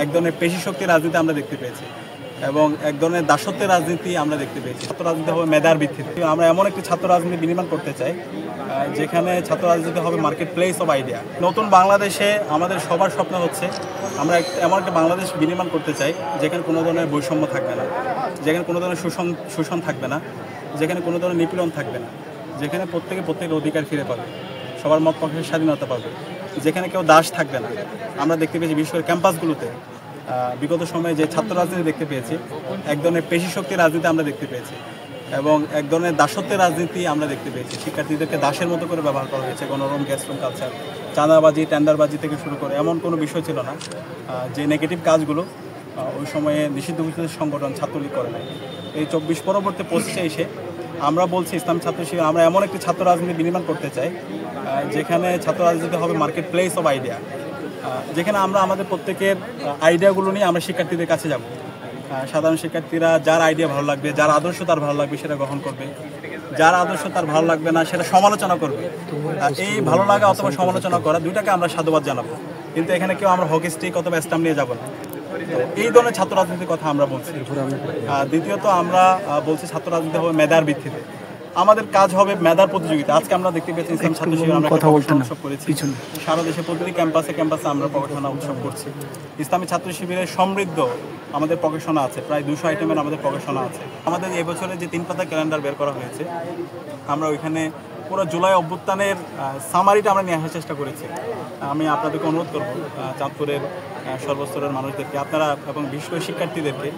এক ধরনের পেশি শক্তির রাজনীতি আমরা দেখতে পেয়েছি এবং এক ধরনের দাসত্বের রাজনীতি আমরা দেখতে পেয়েছি। ছাত্র রাজনীতি হবে মেধার ভিত্তিতে। আমরা এমন একটি ছাত্র রাজনীতি বিনির্মাণ করতে চাই যেখানে ছাত্র রাজনীতি হবে মার্কেট প্লেস অফ আইডিয়া। নতুন বাংলাদেশে আমাদের সবার স্বপ্ন হচ্ছে আমরা এমন একটা বাংলাদেশ বিনির্মাণ করতে চাই যেখানে কোনো ধরনের বৈষম্য থাকবে না, যেখানে কোনো ধরনের শোষণ থাকবে না, যেখানে কোনো ধরনের নিপীড়ন থাকবে না, যেখানে প্রত্যেকের অধিকার ফিরে পাবে, সবার মত প্রকাশের স্বাধীনতা পাবে, যেখানে কেউ দাস থাকবে না। আমরা দেখতে পেয়েছি বিশেষ করে ক্যাম্পাসগুলোতে বিগত সময়ে যে ছাত্র রাজনীতি দেখতে পেয়েছি, এক ধরনের পেশি শক্তির রাজনীতি আমরা দেখতে পেয়েছি এবং এক ধরনের দাসত্বের রাজনীতি আমরা দেখতে পেয়েছি। শিক্ষার্থীদেরকে দাসের মতো করে ব্যবহার করা হয়েছে। গণরুম, গ্যাসরুম কালচার, চাঁদাবাজি, টেন্ডারবাজি থেকে শুরু করে এমন কোনো বিষয় ছিল না যে নেগেটিভ কাজগুলো ওই সময়ে নিষিদ্ধ ঘোষিত সংগঠন ছাত্রলীগ করে নাই। এই 24 পরবর্তী 25-এ এসে আমরা বলছি ইসলাম ছাত্র শিবির আমরা এমন একটি ছাত্র রাজনীতি বিনির্মাণ করতে চাই যেখানে ছাত্র রাজনীতি হবে মার্কেট প্লেস অফ আইডিয়া, যেখানে আমরা আমাদের প্রত্যেকের আইডিয়াগুলো নিয়ে আমরা শিক্ষার্থীদের কাছে যাব। সাধারণ শিক্ষার্থীরা যার আইডিয়া ভালো লাগবে, যার আদর্শ তার ভালো লাগবে সেটা গ্রহণ করবে, যার আদর্শ তার ভালো লাগবে না সেটা সমালোচনা করবে। এই ভালো লাগা অথবা সমালোচনা করা দুইটাকে আমরা সাধুবাদ জানাবো, কিন্তু এখানে কেউ আমরা হকি স্টিক অথবা স্ট্যাম্প নিয়ে যাবো না। এই ধরনের ছাত্র রাজনীতির কথা আমরা বলছি। দ্বিতীয়ত আমরা বলছি ছাত্র রাজনীতি হবে মেধার ভিত্তিতে। আমাদের কাজ হবে মেধার প্রতিযোগিতা। আজকে আমরা দেখতে পেয়েছি ইসলাম ছাত্র শিবির আমরা উৎসব করেছি, সারা দেশে প্রতিটি ক্যাম্পাসে আমরা প্রকাশনা উৎসব করছি। ইসলামী ছাত্র শিবিরের সমৃদ্ধ আমাদের প্রকাশনা আছে, প্রায় 200 আইটেমের আমাদের প্রকাশনা আছে। আমাদের এবছরে যে 3 পাতা ক্যালেন্ডার বের করা হয়েছে, আমরা ওইখানে পুরো জুলাই অভ্যুত্থানের সামারিটা আমরা নিয়ে আসার চেষ্টা করেছি। আমি আপনাদেরকে অনুরোধ করব, চাঁদপুরের সর্বস্তরের মানুষদেরকে, আপনারা এবং বিশেষ করে শিক্ষার্থীদেরকে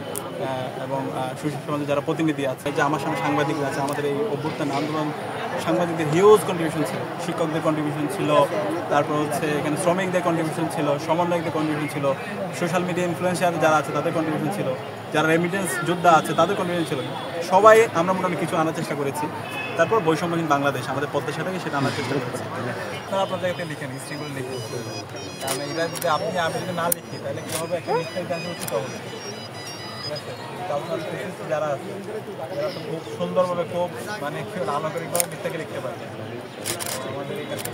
এবং সুশীল সমাজের যারা প্রতিনিধি আছে, যে আমার সঙ্গে সাংবাদিকরা আছে, আমাদের এই অভ্যুত্থান আন্দোলন সাংবাদিকদের হিউজ কন্ট্রিবিউশন ছিল, শিক্ষকদের কন্ট্রিবিউশন ছিল, তারপর হচ্ছে এখানে শ্রমিকদের কন্ট্রিবিউশন ছিল, সমন্বয়কদের কন্ট্রিবিউশন ছিল, সোশ্যাল মিডিয়া ইনফ্লুয়েন্সার যারা আছে তাদের কন্ট্রিবিউশন ছিল, যারা রেমিটেন্স যোদ্ধা আছে তাদের কন্ট্রিবিউশন ছিল। সবাই আমরা মোটামুটি কিছু আনার চেষ্টা করেছি। তারপর বৈষম্যহীন বাংলাদেশ আমাদের প্রত্যাশা থেকে সেটা আনার চেষ্টা করেছি। আপনারা আপনাদের একটা লিখেন, হিস্ট্রিগুলো লিখেন, কারণ এটা যদি আমি যদি না লিখি তাহলে কী হবে, একটা মিথ্যার গান উচিত হবে। ঠিক আছে, যারা আছে যারা তো খুব সুন্দরভাবে, খুব মানে আলংকারিকভাবে মিথ্যাকে লিখতে পারে, আমাদের এই কাজটা